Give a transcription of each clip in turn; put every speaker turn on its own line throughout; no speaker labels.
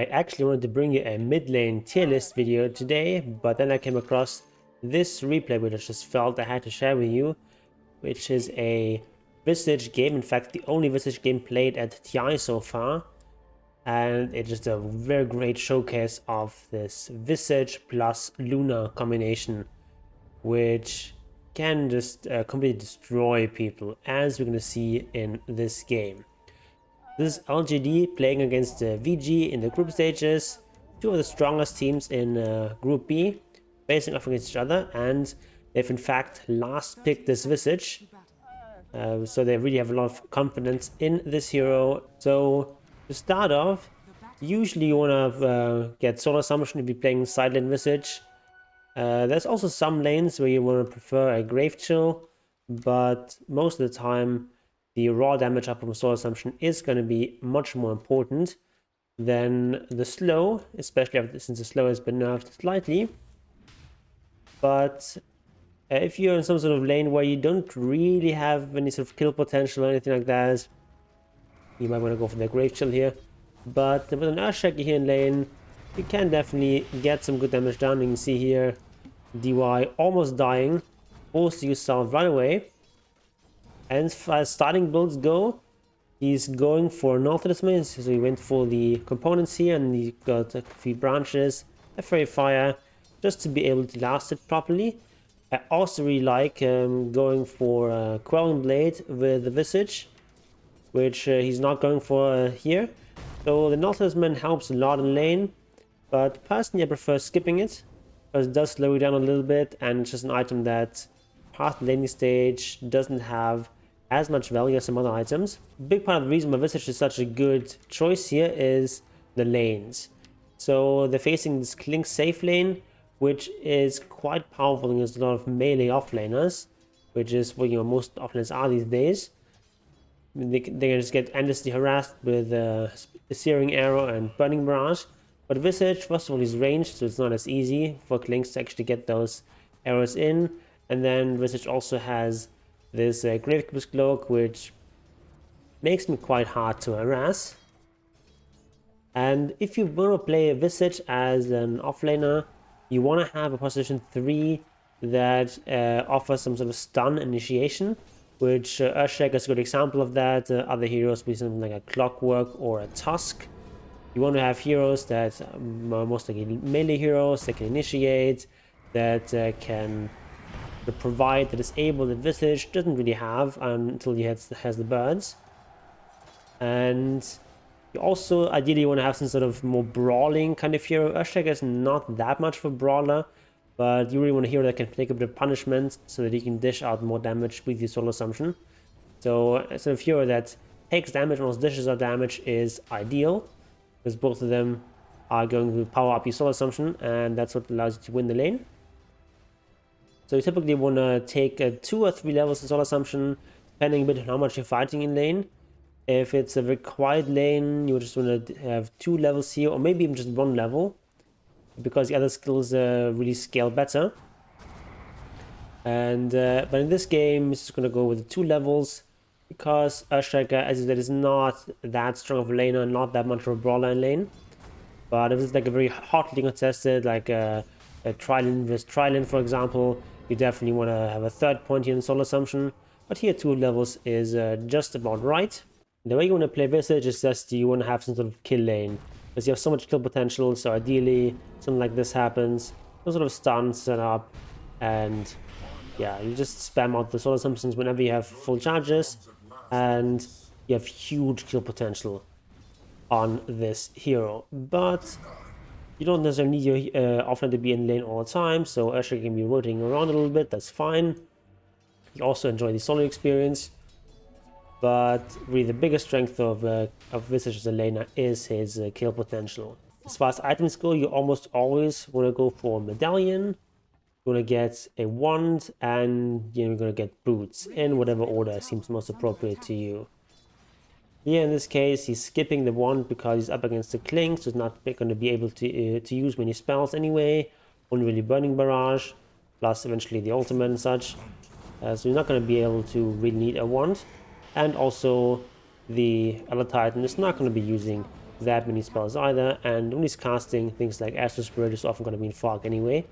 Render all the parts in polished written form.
I actually wanted to bring you a mid lane tier list video today, but then I came across this replay which I just felt I had to share with you, which is a Visage game. In fact, the only Visage game played at TI so far, and it's just a very great showcase of this Visage plus Luna combination, which can just completely destroy people, as we're going to see in this game. This is LGD playing against VG in the group stages, two of the strongest teams in Group B, facing off against each other, and they've in fact last picked this Visage, so they really have a lot of confidence in this hero. So to start off, usually you want to get Solar Assumption if you're playing side lane Visage. There's also some lanes where you want to prefer a Grave Chill, but most of the time the raw damage up from Soul Assumption is going to be much more important than the slow, especially since the slow has been nerfed slightly. But if you're in some sort of lane where you don't really have any sort of kill potential or anything like that, you might want to go for the Grave Chill here. But with an Earthshaker here in lane, you can definitely get some good damage done. You can see here DY almost dying, forced to use Sound right away. And as far as starting builds go, he's going for North Talisman, so he went for the components here, and he got a few branches, a Fairy Fire, just to be able to last it properly. I also really like going for Quelling Blade with the Visage, which he's not going for here. So the North Talisman helps a lot in lane, but personally I prefer skipping it, because it does slow you down a little bit, and it's just an item that past the laning stage doesn't have as much value as some other items. A big part of the reason why Visage is such a good choice here is the lanes. So they're facing this Clink safe lane, which is quite powerful against a lot of melee offlaners, which is what most offlaners are these days. They can just get endlessly harassed with Searing Arrow and Burning Barrage. But Visage, first of all, is ranged, so it's not as easy for Clinks to actually get those arrows in. And then Visage also has this Gravekeeper's Cloak, which makes me quite hard to harass. And if you want to play Visage as an offlaner, you want to have a position 3 that offers some sort of stun initiation, which Earthshaker is a good example of that. Other heroes be something like a Clockwork or a Tusk. You want to have heroes that are most likely melee heroes that can initiate, that can provide the disable that Visage doesn't really have until he has the birds. And you also ideally want to have some sort of more brawling kind of hero. Earthshaker is not that much of a brawler, but you really want a hero that can take a bit of punishment so that he can dish out more damage with the Soul Assumption. So a sort of hero that takes damage and also dishes out damage is ideal, because both of them are going to power up your Soul Assumption, and that's what allows you to win the lane. So you typically want to take 2 or 3 levels of Soul Assumption, depending a bit on how much you're fighting in lane. If it's a very quiet lane, you just want to have 2 levels here, or maybe even just 1 level, because the other skills really scale better. And but in this game, it's just going to go with the 2 levels, because Earthshaker, as I said, is not that strong of a laner, not that much of a brawler in lane. But if it's like a very hotly contested, like a Trilin vs Trilin, for example, you definitely want to have a 3rd point here in Soul Assumption. But here 2 levels is just about right. The way you want to play Visage is just you want to have some sort of kill lane, because you have so much kill potential. So ideally something like this happens, some sort of stun set up, and yeah, you just spam out the Soul Assumptions whenever you have full charges, and you have huge kill potential on this hero. But you don't necessarily need your offlane to be in lane all the time, so Earthshaker can be rotating around a little bit, that's fine. You also enjoy the solo experience, but really the biggest strength of Visage as a laner is his kill potential. As far as items go, you almost always want to go for Medallion, you want to get a Wand, and you're going to get Boots, in whatever order seems most appropriate to you. Here in this case, he's skipping the Wand because he's up against the Clink, so he's not going to be able to use many spells anyway. Only really Burning Barrage, plus eventually the ultimate and such. So you're not going to be able to really need a Wand. And also, the Elder Titan is not going to be using that many spells either, and when he's casting things like Astral Spirit is often going to be in fog anyway.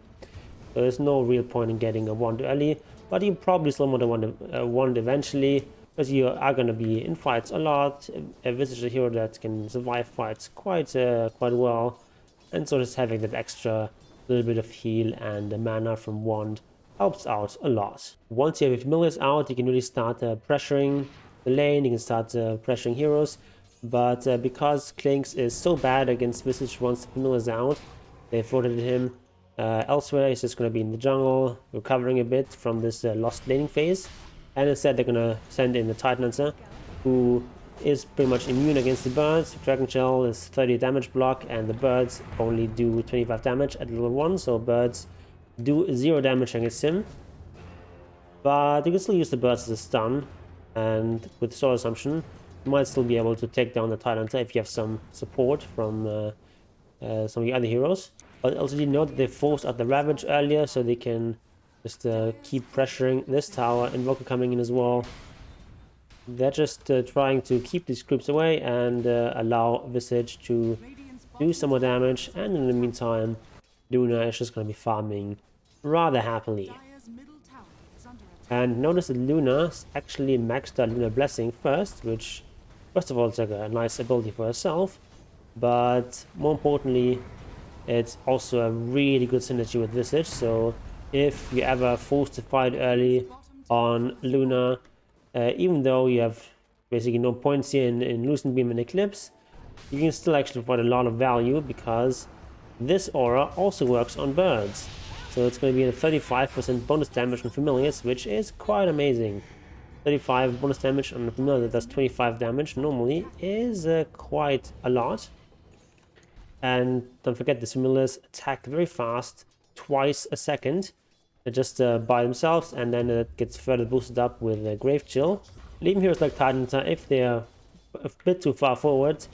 So there's no real point in getting a wand early, but you probably still want a wand eventually, because you are going to be in fights a lot. A Visage is a hero that can survive fights quite well, and so just having that extra little bit of heal and the mana from wand helps out a lot. Once you have your familiars out, you can really start pressuring the lane, you can start pressuring heroes, but because Klinks is so bad against Visage once the familiars out, they voted him elsewhere. He's just going to be in the jungle, recovering a bit from this lost laning phase. And instead they're going to send in the TI10, who is pretty much immune against the birds. Dragon Shell is 30 damage block, and the birds only do 25 damage at level 1, so birds do 0 damage against him. But you can still use the birds as a stun, and with Soul Assumption, you might still be able to take down the TI10 if you have some support from some of the other heroes. But also you know that they forced out the Ravage earlier, so they can just keep pressuring this tower. Invoker coming in as well. They're just trying to keep these creeps away and allow Visage to do some more damage. And in the meantime, Luna is just going to be farming rather happily. And notice that Luna actually maxed out Luna Blessing first, which first of all is like a nice ability for herself. But more importantly, it's also a really good synergy with Visage. So if you're ever forced to fight early on Luna, even though you have basically no points here in Lucent Beam and Eclipse, you can still actually provide a lot of value because this aura also works on birds. So it's going to be a 35% bonus damage on familiars, which is quite amazing. 35 bonus damage on a familiar that does 25 damage normally is quite a lot. And don't forget, the familiars attack very fast, twice a second, just by themselves, and then it gets further boosted up with Grave Chill. And even heroes like TI10, if they're a bit too far forward,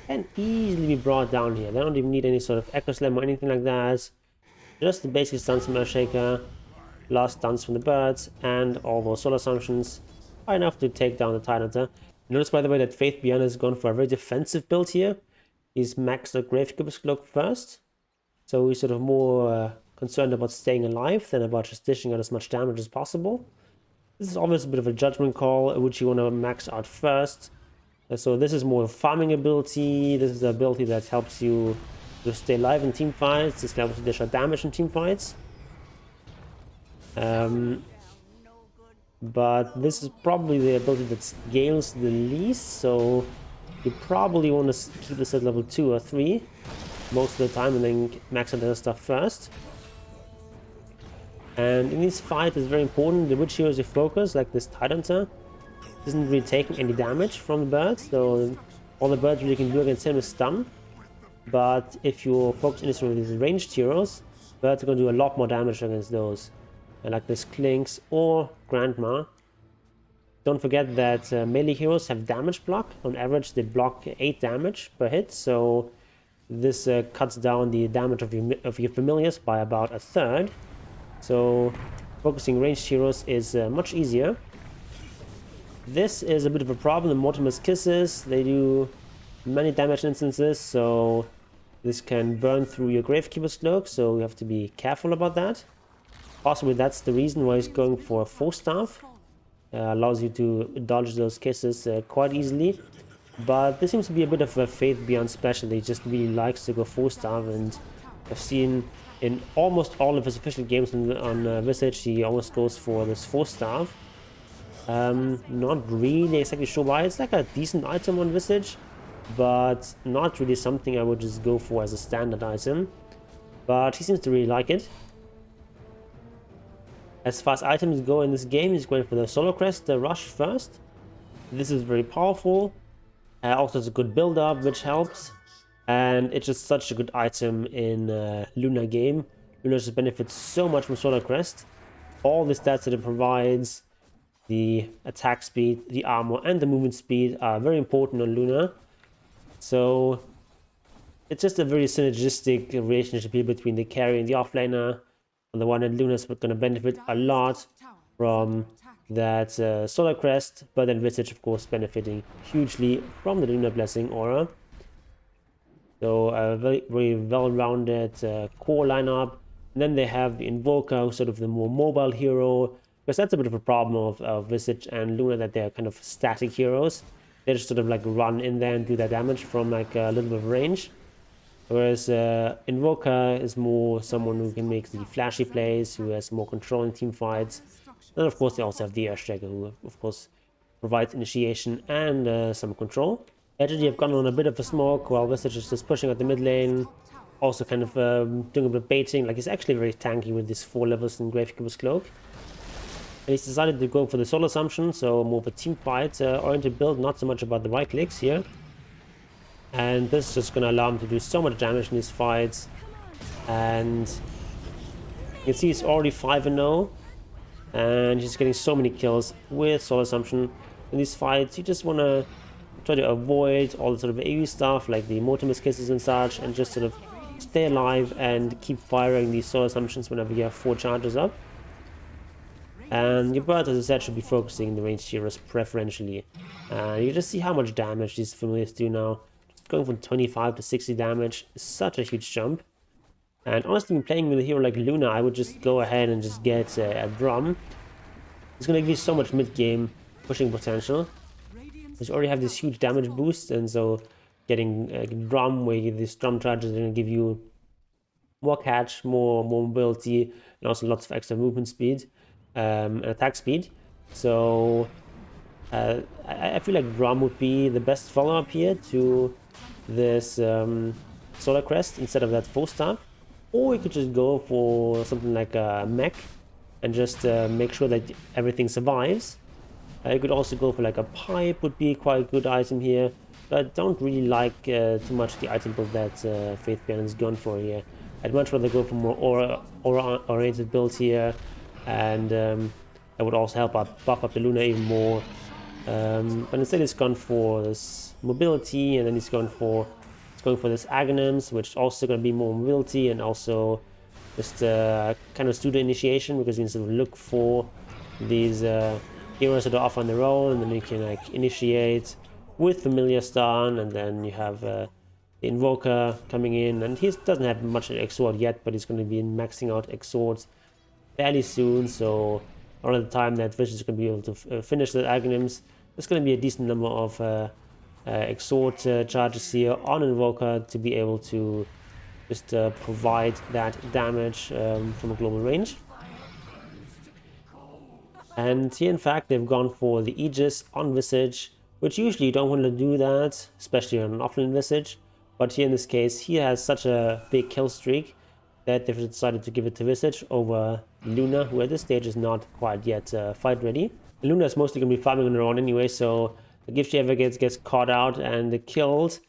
can easily be brought down here. They don't even need any sort of Echo Slam or anything like that. Just the basic stuns from Earthshaker, last stuns from the birds, and all those Soul Assumptions are enough to take down the TI10. Notice, by the way, that Faith Beyond has gone for a very defensive build here. He's maxed the Gravecubus Cloak first, so he's sort of more concerned about staying alive than about just dishing out as much damage as possible. This is always a bit of a judgment call, which you want to max out first. So this is more a farming ability. This is the ability that helps you to stay alive in team fights. This helps you dish out damage in team fights. But this is probably the ability that scales the least, so you probably want to keep this at level 2 or 3 most of the time and then max out the other stuff first. And in this fight, it's very important that which heroes you focus, like this TI10 isn't really taking any damage from the birds, so all the birds really can do against him is stun. But if you focus on these ranged heroes, birds are going to do a lot more damage against those, like this Klinks or Grandma. Don't forget that melee heroes have damage block. On average, they block 8 damage per hit, so this cuts down the damage of your familiars by about a third. So focusing ranged heroes is much easier. This is a bit of a problem. The Mortimer's Kisses, they do many damage instances, so this can burn through your Gravecubus Cloak, so you have to be careful about that. Possibly that's the reason why he's going for a Force Staff. Allows you to dodge those kisses quite easily. But this seems to be a bit of a Faith Beyond special. He just really likes to go Force Staff, and I've seen in almost all of his official games on Visage, he always goes for this Force Staff. Not really exactly sure why. It's like a decent item on Visage, but not really something I would just go for as a standard item. But he seems to really like it. As far as items go in this game, he's going for the Solar Crest, the Rush first. This is very powerful. Also, it's a good build-up, which helps. And it's just such a good item in Luna game. Luna just benefits so much from Solar Crest. All the stats that it provides, the attack speed, the armor, and the movement speed are very important on Luna. So it's just a very synergistic relationship here between the carry and the offlaner. On the one hand, Luna's going to benefit a lot from that Solar Crest, but then Visage, of course, benefiting hugely from the Luna Blessing aura. So a very, very well-rounded core lineup. And then they have the Invoker, sort of the more mobile hero, because that's a bit of a problem of Visage and Luna, that they're kind of static heroes. They just sort of like run in there and do their damage from like a little bit of range. Whereas Invoker is more someone who can make the flashy plays, who has more control in team fights. And of course they also have the Earthshaker, who of course provides initiation and some control. LDG have gone on a bit of a smoke while Visage is just pushing at the mid lane. Also kind of doing a bit of baiting. Like, he's actually very tanky with these 4 levels in Gravekeeper's Cloak. And he's decided to go for the Soul Assumption, so more of a team fight oriented build, not so much about the right clicks here. And this is just going to allow him to do so much damage in these fights. And you can see he's already 5-0. And he's getting so many kills with Soul Assumption. In these fights, you just want to try to avoid all the sort of AoE stuff, like the Mortimer's Kisses and such, and just sort of stay alive and keep firing these Soul Assumptions whenever you have 4 charges up. And your birds, as I said, should be focusing the ranged heroes preferentially. You just see how much damage these familiars do now. Just going from 25 to 60 damage is such a huge jump. And honestly, playing with a hero like Luna, I would just go ahead and just get a drum. It's going to give you so much mid-game pushing potential. You already have this huge damage boost, and so getting a drum where these drum charges are going to give you more catch, more mobility, and also lots of extra movement speed and attack speed. So I feel like drum would be the best follow-up here to this Solar Crest instead of that full staff. Or you could just go for something like a mech and just make sure that everything survives. You could also go for like a pipe, would be quite a good item here. But I don't really like too much the item build that Faith Beyond has gone for here. I'd much rather go for more aura-oriented builds here. And that would also help buff up the Luna even more. But instead he's gone for this mobility, and then he's going for this Aghanims, which also going to be more mobility, and also just kind of pseudo initiation, because you can sort of look for these heroes that are off on their own, and then you can like initiate with Familiar Stun, and then you have the Invoker coming in, and he doesn't have much Exort yet, but he's going to be maxing out Exort fairly soon, so around the time that Visage is going to be able to finish the Aghanims, there's going to be a decent number of Exort charges here on Invoker to be able to just provide that damage from a global range. And here, in fact, they've gone for the Aegis on Visage, which usually you don't want to do that, especially on an Offlane Visage. But here in this case, he has such a big kill streak that they've decided to give it to Visage over Luna, who at this stage is not quite yet fight ready. Luna is mostly going to be farming on her own anyway, so if she ever gets caught out and killed,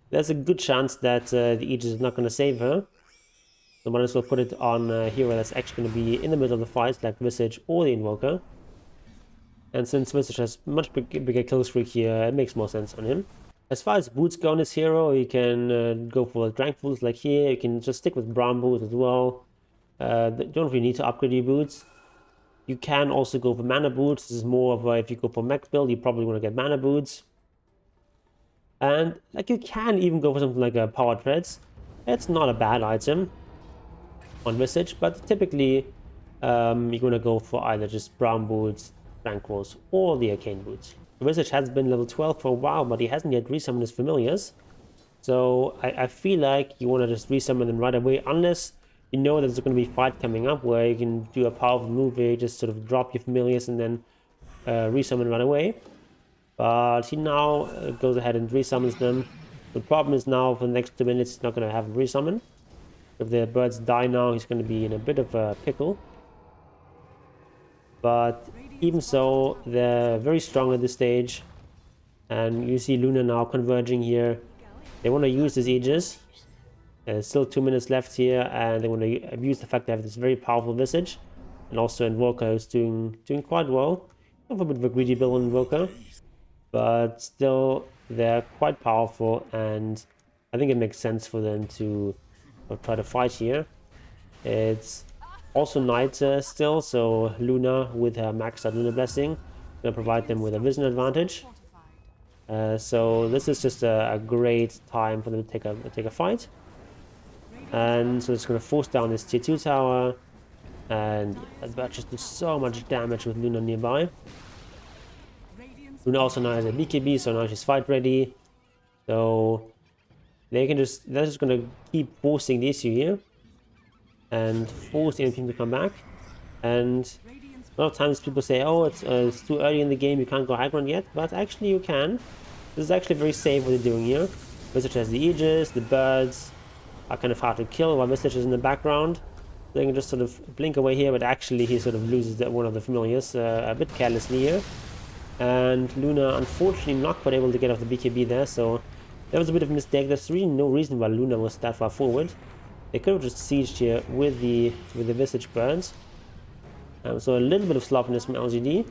there's a good chance that the Aegis is not going to save her. So might as well put it on a hero that's actually going to be in the middle of the fight, like Visage or the Invoker. And since Visage has much bigger kill streak here, it makes more sense on him. As far as boots go on this hero, you can go for Drank boots like here. You can just stick with brown boots as well. You don't really need to upgrade your boots. You can also go for mana boots. This is more of a, if you go for mech build, you probably want to get mana boots. And like, you can even go for something like a power treads. It's not a bad item on Visage, but typically you're going to go for either just brown boots, tranquils, or the arcane boots. Visage has been level 12 for a while, but he hasn't yet resummoned his familiars. So I feel like you want to just resummon them right away, unless you know there's going to be a fight coming up where you can do a powerful move where you just sort of drop your familiars and then resummon right away. But he now goes ahead and resummons them. The problem is now for the next 2 minutes he's not going to have a resummon. If the birds die now, he's going to be in a bit of a pickle. But even so, they're very strong at this stage. And you see Luna now converging here. They want to use this Aegis. There's still 2 minutes left here, and they want to abuse the fact they have this very powerful Visage. And also Invoker is doing quite well. Have a bit of a greedy build on Invoker. But still, they're quite powerful, and I think it makes sense for them to try to fight here. It's also night still, so Luna with her maxed out Luna Blessing gonna provide them with a vision advantage. So this is just a great time for them to take a fight. And so it's going to force down this tier 2 tower. And that just does so much damage with Luna nearby. Luna also now has a BKB, so now she's fight ready. So they're just going to keep forcing the issue here. And force the enemy team to come back. And a lot of times people say, oh, it's too early in the game, you can't go high ground yet. But actually you can. This is actually very safe what they're doing here. Visage has the Aegis, the birds are kind of hard to kill while Visage is in the background. They can just sort of blink away here, but actually he sort of loses one of the familiars a bit carelessly here. And Luna unfortunately not quite able to get off the BKB there, so that was a bit of a mistake. There's really no reason why Luna was that far forward. They could have just sieged here with the Visage birds. So a little bit of sloppiness from LGD.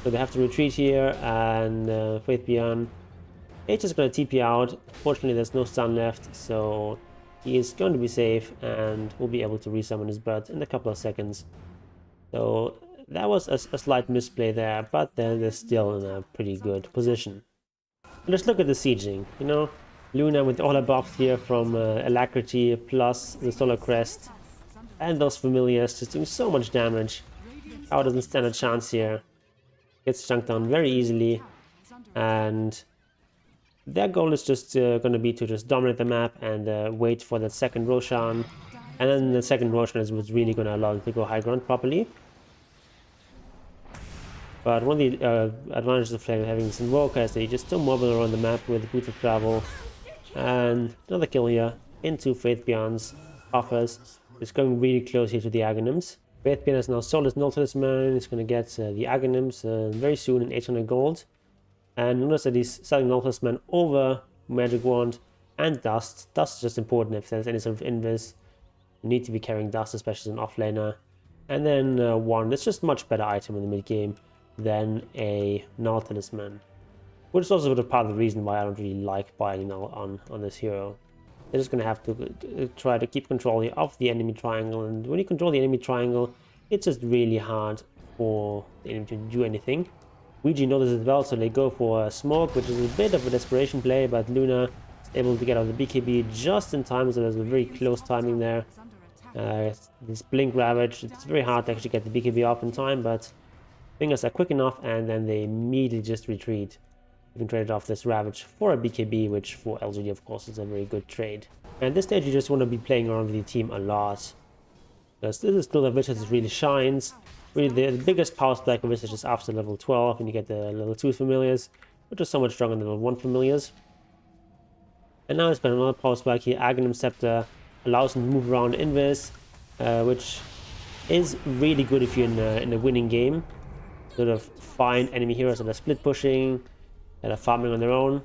So they have to retreat here, and Faith Beyond. Aegis is going to TP out. Fortunately, there's no stun left, so he is going to be safe and will be able to resummon his bird in a couple of seconds. So that was a slight misplay there, but then they're still in a pretty good position. Let's look at the sieging. You know, Luna with all her buffs here from Alacrity plus the Solar Crest and those familiars just doing so much damage. Tower doesn't stand a chance here. Gets chunked down very easily, and their goal is just going to be to just dominate the map and wait for that second Roshan, and then the second Roshan is what's really going to allow them to go high ground properly. But one of the advantages of having this Invoker is that you just still mobile around the map with Boots of Travel, and another kill here into Faith Beyond's offers. It's going really close here to the Aghanims. Faith Beyond has now sold his Null Talisman. He's going to get the Aghanims very soon in 800 gold. And notice that he's selling Null Talisman over Magic Wand and Dust. Dust is just important if there's any sort of invis. You need to be carrying Dust, especially as an offlaner. And then Wand. It's just a much better item in the mid game than a Null Talisman. Which is also sort of part of the reason why I don't really like buying Null on this hero. They're just going to have to try to keep control here of the enemy triangle, and when you control the enemy triangle, it's just really hard for the enemy to do anything. Ouija knows this as well, so they go for a smoke, which is a bit of a desperation play, but Luna is able to get out of the BKB just in time, so there's a very close timing there. This Blink Ravage, it's very hard to actually get the BKB off in time, but fingers are quick enough, and then they immediately just retreat. You can trade off this Ravage for a BKB, which for LGD of course is a very good trade. And at this stage you just want to be playing around with your team a lot, because this is still the Visage that really shines. Really the biggest power spike of Visage is after level 12, and you get the level 2 familiars, which is so much stronger than level 1 familiars. And now it's got another power spike here. Aghanim Scepter allows him to move around invis, which is really good if you're in a winning game. Sort of find enemy heroes that are split pushing, that are farming on their own.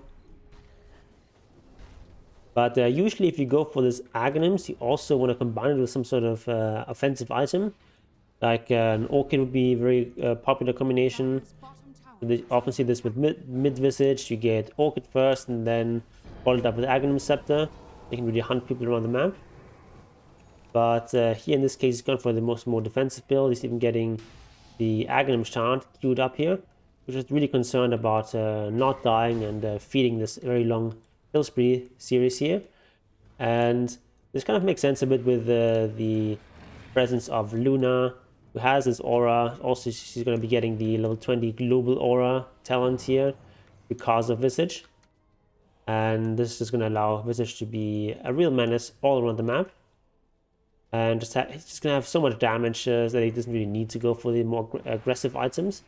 But usually if you go for this Aghanims, you also want to combine it with some sort of offensive item. Like an Orchid would be a very popular combination. You often see this with mid Visage. You get Orchid first and then follow it up with Aghanim Scepter. You can really hunt people around the map. But here in this case, he's gone for the more defensive build. He's even getting the Aghanim Chant queued up here, which is really concerned about not dying and feeding this very long kill spree series here. And this kind of makes sense a bit with the presence of Luna, who has this aura. Also, she's going to be getting the level 20 global aura talent here because of Visage. And this is going to allow Visage to be a real menace all around the map. And he's just going to have so much damage that he doesn't really need to go for the more aggressive items.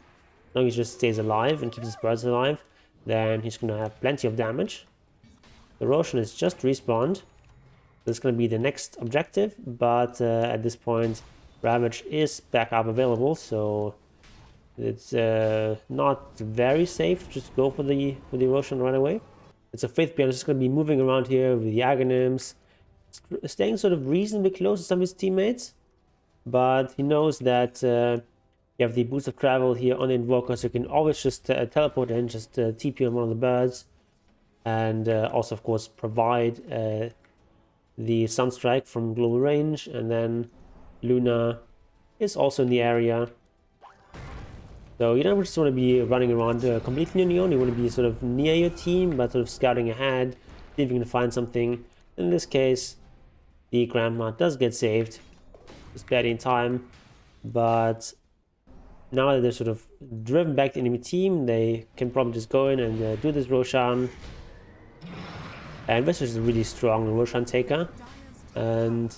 As long as he just stays alive and keeps his birds alive, then he's going to have plenty of damage. The Roshan is just respawned. This is going to be the next objective, but at this point, Ravage is back up available, so it's not very safe to just go for the Roshan right away. It's a Faith Beyond. It's going to be moving around here with the Aghanims, staying sort of reasonably close to some of his teammates, but he knows that you have the boost of travel here on the Invoker, so you can always just teleport in, just TP on one of the birds, and also of course provide the Sunstrike from global range. And then Luna is also in the area, So you don't just want to be running around completely on your own. You want to be sort of near your team, but sort of scouting ahead, see if you can find something. In this case, the grandma does get saved, just barely in time. But now that they're sort of driven back the enemy team, they can probably just go in and do this Roshan. And Visage is a really strong Roshan taker. And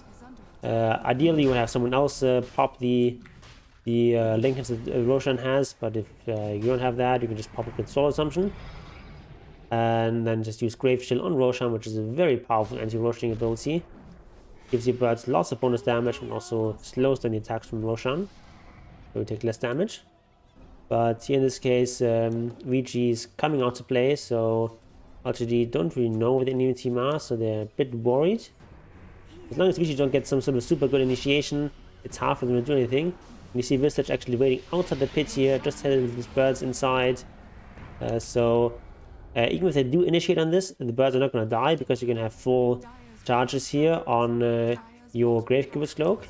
ideally, you would have someone else pop the Lincolns that Roshan has, but if you don't have that, you can just pop a Soul Assumption and then just use Grave Chill on Roshan, which is a very powerful anti-Roshaning ability. Gives your birds lots of bonus damage and also slows down the attacks from Roshan, so you take less damage. But here in this case, VG is coming out to play, so LDG don't really know where the enemy team are, so they're a bit worried. As long as VG don't get some sort of super good initiation, it's hard for them to do anything. And you see Visage actually waiting outside the pit here, just headed with his birds inside. Even if they do initiate on this, the birds are not going to die because you can have full charges here on your Grave Cubist Cloak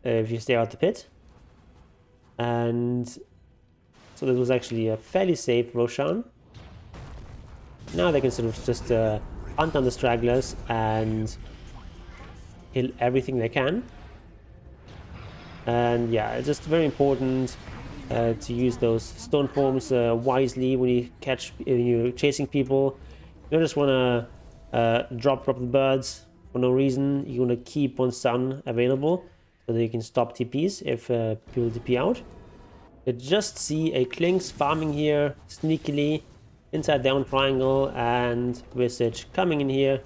if you stay out the pit. And so this was actually a fairly safe Roshan. Now they can sort of just hunt down the stragglers and kill everything they can. And yeah, it's just very important to use those stone forms wisely when you're chasing people. You don't just want to drop the birds for no reason. You want to keep one stun available so that you can stop TPs if people TP out. You just see a Klinks farming here sneakily inside their own triangle, and Visage coming in here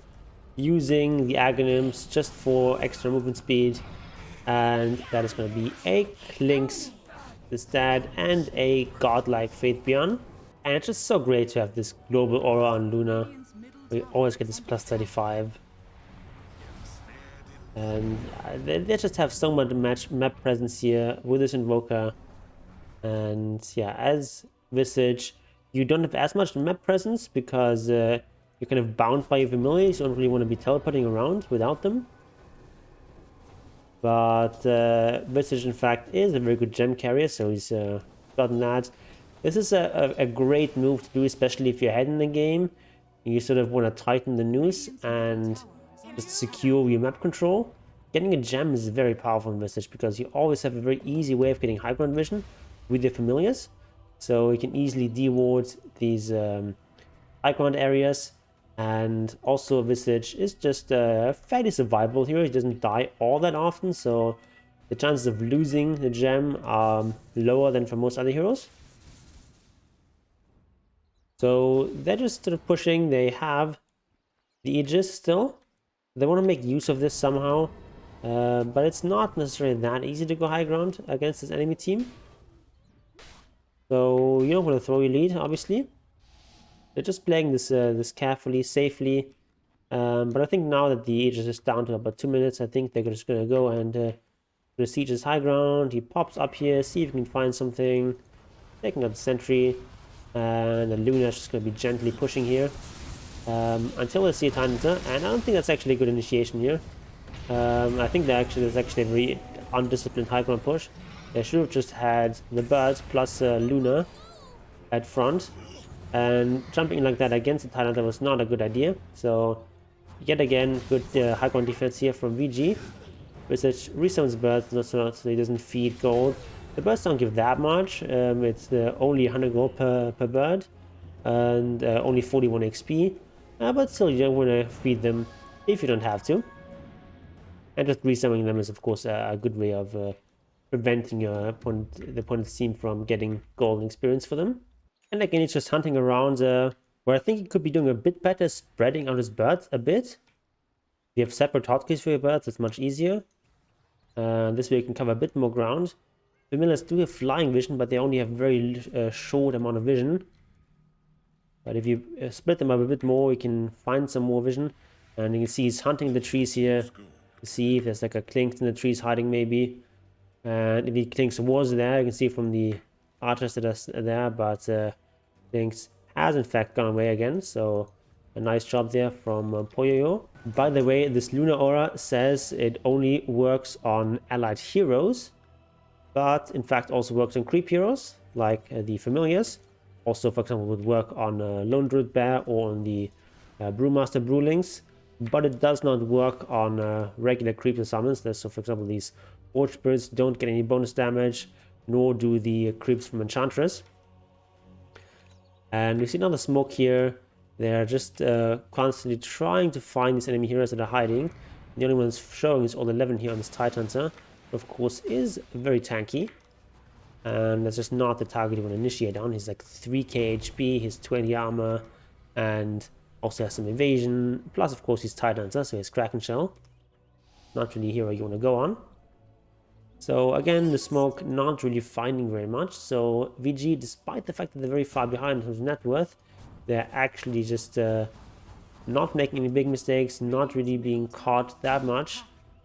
using the Aghanim's just for extra movement speed, and that is going to be a Klinks instead and a godlike Faith Beyond. And it's just so great to have this global aura on Luna. We always get this plus 35. And they just have so much map presence here with this Invoker. And yeah, as Visage, you don't have as much map presence because you're kind of bound by your familiars. You don't really want to be teleporting around without them. But Visage, in fact, is a very good gem carrier, so he's gotten that. This is a great move to do, especially if you're ahead in the game. You sort of want to tighten the noose and just secure your map control. Getting a gem is very powerful in Visage because you always have a very easy way of getting high ground vision with your familiars. So you can easily deward these high ground areas. And also Visage is just fairly survivable here. He doesn't die all that often, so the chances of losing the gem are lower than for most other heroes. So they're just sort of pushing. They have the Aegis still. They want to make use of this somehow, but it's not necessarily that easy to go high ground against this enemy team. So you don't want to throw your lead, obviously. They're just playing this carefully, safely. But I think now that the Aegis is down to about 2 minutes, I think they're just going to go and siege his high ground. He pops up here, see if he can find something. Taking out the sentry. And the Luna is just going to be gently pushing here. Until they see a Titaniter. And I don't think that's actually a good initiation here. I think there's actually a very undisciplined high ground push. They should have just had the birds plus Luna at front. And jumping like that against the Titaniter was not a good idea. So, yet again, good high ground defense here from VG. Visage resummons birds so he doesn't feed gold. The birds don't give that much. It's only 100 gold per bird. And only 41 XP. But still, you don't want to feed them if you don't have to. And just resummoning them is, of course, a good way of preventing the opponent's team from getting golden experience for them. And again, he's just hunting around where I think he could be doing a bit better, spreading out his birds a bit. You have separate hotkeys for your birds, it's much easier. This way you can cover a bit more ground. Familiars do have flying vision, but they only have very short amount of vision. But if you split them up a bit more, you can find some more vision. And you can see he's hunting the trees here to see if there's like a Klinks in the trees hiding maybe. And if the Klinks was there, you can see from the archers that are there, but Klinks has in fact gone away again. So a nice job there from Poyoyo. By the way, this Luna Aura says it only works on allied heroes. but in fact also works on creep heroes like the familiars. Also, for example, would work on Lone Druid Bear or on the Brewmaster Brewlings, but it does not work on regular creeps and summons. So, for example, these Orc Spirits don't get any bonus damage, nor do the creeps from Enchantress. And we see another smoke here. They're just constantly trying to find these enemy heroes that are hiding. The only one that's showing is all 11 here on this Tidehunter. Of course, is very tanky. And that's just not the target you want to initiate on. He's like 3k HP, he's 20 armor, and also has some evasion. Plus, of course, he's Tidehunter, so he's Kraken Shell. Not really a hero you want to go on. So again, the smoke not really finding very much. So VG, despite the fact that they're very far behind in terms of net worth, they're actually just not making any big mistakes, not really being caught that much,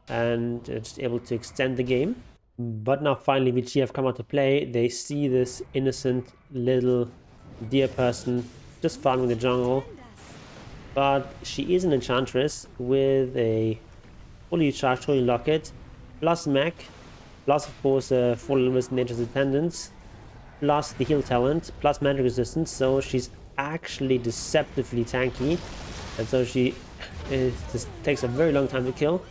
and just able to extend the game. But now finally VG have come out to play. They see this innocent little deer person just farming the jungle. But she is an Enchantress with a fully charged Holy Locket, plus mech, plus of course full limited Nature's Dependence, plus the heal talent, plus magic resistance. So she's actually deceptively tanky, and so she just takes a very long time to kill.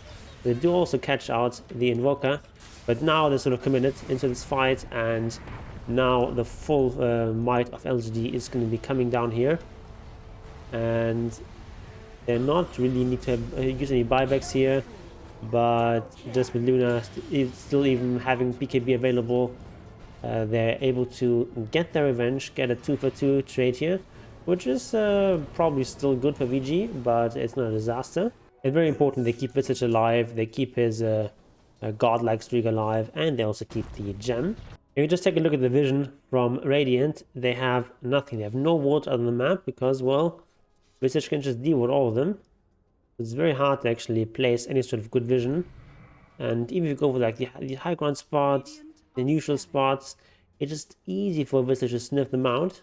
They do also catch out the Invoker, but now they're sort of committed into this fight, and now the full might of LDG is going to be coming down here, and they're not really need to use any buybacks here. But just with Luna still even having BKB available, they're able to get their revenge, get a 2-for-2 trade here, which is probably still good for VG, but it's not a disaster. And very important, they keep Visage alive, they keep his godlike streak alive, and they also keep the gem. If you just take a look at the vision from Radiant, they have nothing. They have no wards on the map because, well, Visage can just deal with all of them. It's very hard to actually place any sort of good vision. And even if you go for like the high ground spots, the neutral spots, it's just easy for Visage to sniff them out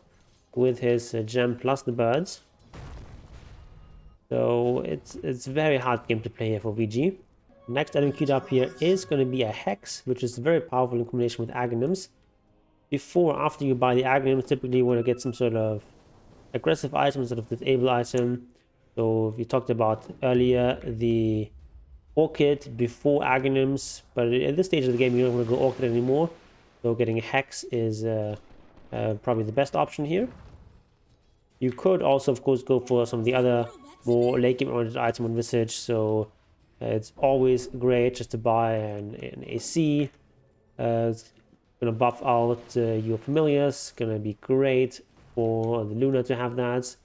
with his gem plus the birds. So it's very hard game to play here for VG. Next item queued up here is going to be a Hex, which is very powerful in combination with Aghanims. After you buy the Aghanims, typically you want to get some sort of aggressive item, sort of disable item. So we talked about earlier the Orchid before Aghanims, but at this stage of the game you don't want to go Orchid anymore. So getting a Hex is probably the best option here. You could also, of course, go for some of the other more late game oriented items on Visage. So it's always great just to buy an AC. It's gonna buff out your familiars. Gonna be great for the Luna to have that.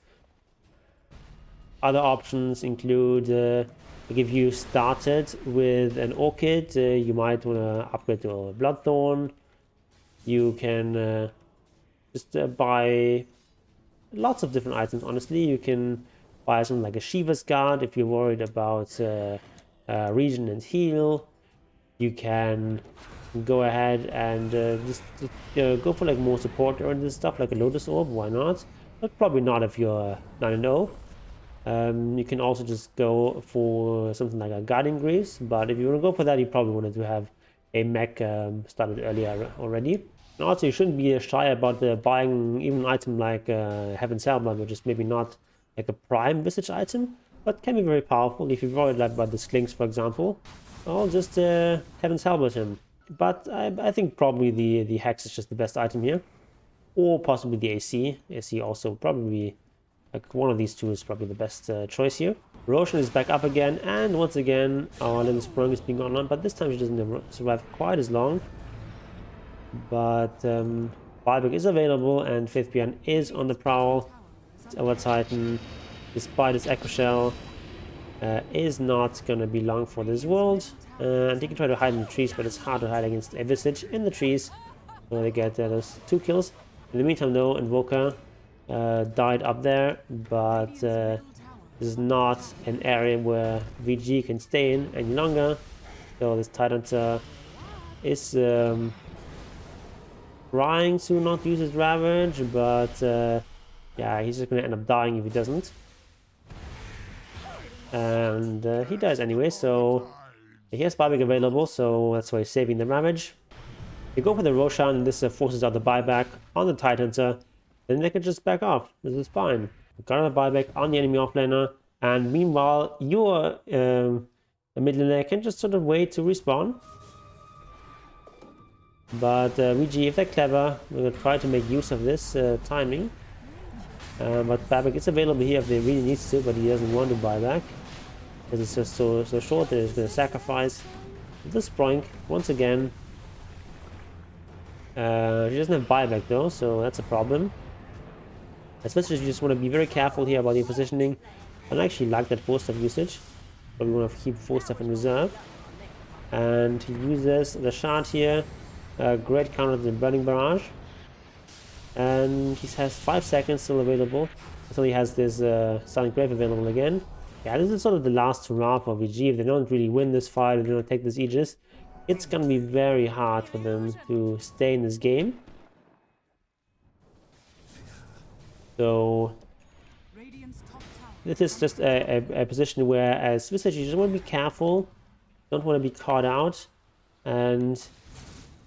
Other options include, if you started with an Orchid, you might want to upgrade to a Bloodthorn. You can just buy lots of different items, honestly. You can buy something like a Shiva's Guard if you're worried about regen and heal. You can go ahead and just go for like more support oriented stuff like a Lotus Orb, why not? But probably not if you're 9-0. You can also just go for something like a Guardian Greaves, but if you want to go for that, you probably wanted to have a mech started earlier already. And also, you shouldn't be shy about buying even an item like Heaven's Helmet, which is maybe not like a prime Visage item, but can be very powerful if you're worried about the Slinks, for example. I'll just Heaven's Helmet him. But I think probably the Hex is just the best item here, or possibly the AC. AC also probably. Like one of these two is probably the best choice here. Roshan is back up again, and once again our little Sprung is being gone on, but this time she doesn't survive quite as long. But buyback is available, and Faith Beyond is on the prowl. Our Titan, despite its Echo Shell, is not gonna be long for this world. And he can try to hide in the trees, but it's hard to hide against a Visage in the trees. So they get those 2 kills. In the meantime, though, Invoker died up there, but this is not an area where VG can stay in any longer. So this Tidehunter is trying to not use his Ravage, but yeah, he's just going to end up dying if he doesn't. And he dies anyway, so he has buyback available, so that's why he's saving the Ravage. They go for the Roshan, and this forces out the buyback on the TI10, then they can just back off. This is fine. Got a buyback on the enemy offlaner, and meanwhile, your mid laner can just sort of wait to respawn. But VG, if they're clever, we're going to try to make use of this timing. But buyback is available here if they really needs to, but he doesn't want to buy back. Because it's just so short that he's going to sacrifice the Sprink once again. He doesn't have buyback though, so that's a problem. Especially if you just want to be very careful here about your positioning. I don't actually like that 4-step usage, but we want to keep 4-step in reserve. And he uses the shard here. Great counter to the Burning Barrage. And he has 5 seconds still available until he has this Silent Grave available again. Yeah, this is sort of the last hurrah for VG. If they don't really win this fight, if they don't take this Aegis, it's gonna be very hard for them to stay in this game. So this is just a position where, as Visage, you just want to be careful, don't want to be caught out, and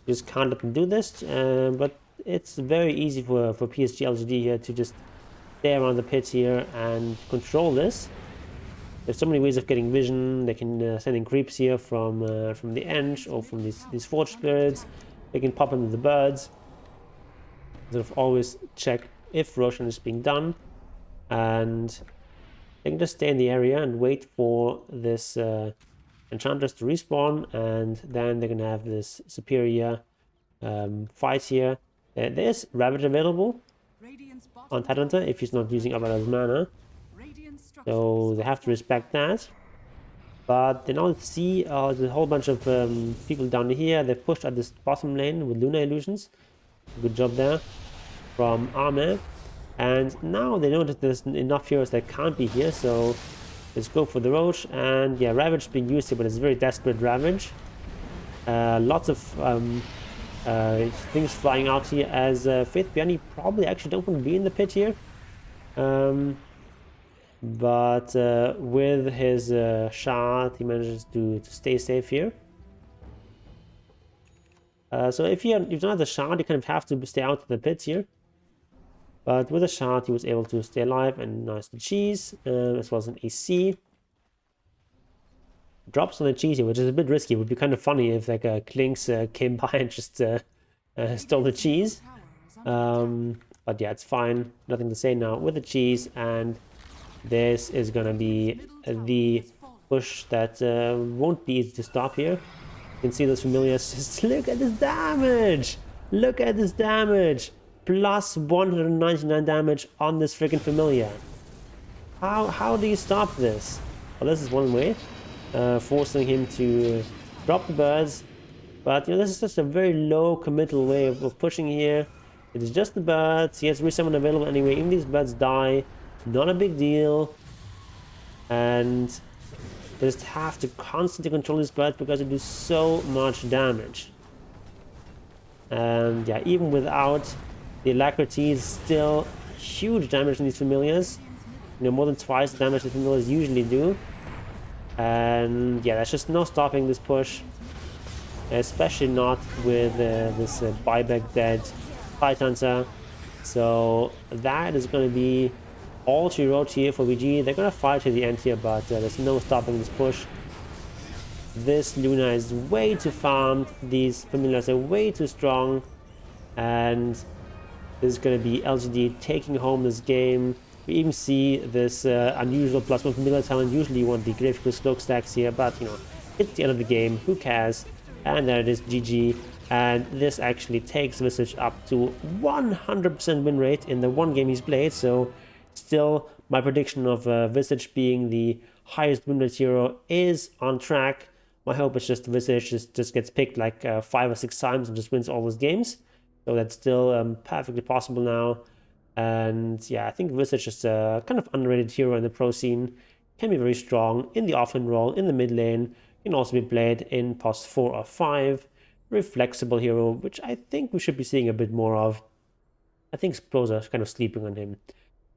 you just can't let them do this. But it's very easy for PSG LGD here to just stay around the pit here and control this. There's so many ways of getting vision. They can send in creeps here from the edge or from these forge spirits. They can pop into the birds. Sort of always check if Roshan is being done, and they can just stay in the area and wait for this Enchantress to respawn, and then they're gonna have this superior fight here. There's Ravage available on Tyranta if he's not using up his mana, so they have to respect that. But then I'll see there's a whole bunch of people down here. They pushed at this bottom lane with Luna Illusions. Good job there from Armor. And now they know that there's enough heroes that can't be here, so let's go for the Roach. And yeah, Ravage being used here, but it's a very desperate Ravage. Lots of things flying out here as Faith Bjarni probably actually don't want to be in the pit here. But with his shard, he manages to stay safe here. So if you don't have the shard, you kind of have to stay out of the pits here. But with a shard, he was able to stay alive, and nice the cheese, as well as an AC. Drops on the cheese here, which is a bit risky. It would be kind of funny if like Klinks came by and just stole the cheese. But yeah, it's fine. Nothing to say now with the cheese, and this is gonna be the push that won't be easy to stop here. You can see those familiars. Just look at this damage! Look at this damage! Plus 199 damage on this freaking familiar. How do you stop this? Well, this is one way, forcing him to drop the birds. But you know, this is just a very low committal way of pushing here. It is just the birds. He has resummon available anyway. Even these birds die, not a big deal. And they just have to constantly control these birds because they do so much damage. And yeah, even without the alacrity, is still huge damage in these familiars. You know, more than twice the damage the familiars usually do. And yeah, there's just no stopping this push, especially not with this buyback dead Titanza. So that is going to be all she wrote here for VG. They're going to fight to the end here, but there's no stopping this push. This Luna is way too farmed. These familiars are way too strong, and this is going to be LGD taking home this game. We even see this unusual +1 familiar talent. Usually you want the Grave Cloak stacks here, but you know, it's the end of the game. Who cares? And there it is, GG. And this actually takes Visage up to 100% win rate in the one game he's played. So still, my prediction of Visage being the highest win rate hero is on track. My hope is just Visage just gets picked like 5 or 6 times and just wins all those games. So that's still perfectly possible now. And yeah, I think Visage is a kind of underrated hero in the pro scene. Can be very strong in the offlane role, in the mid lane. Can also be played in post 4 or 5. Very flexible hero, which I think we should be seeing a bit more of. I think pros are kind of sleeping on him.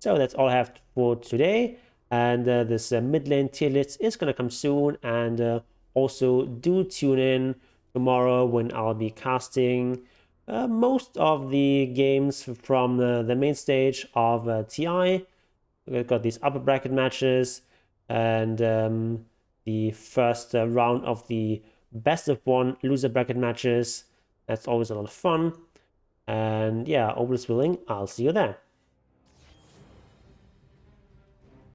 So that's all I have for today. And this mid lane tier list is going to come soon. And also do tune in tomorrow when I'll be casting most of the games from the main stage of TI. We've got these upper bracket matches and the first round of the best of one loser bracket matches. That's always a lot of fun. And yeah, all is willing, I'll see you there.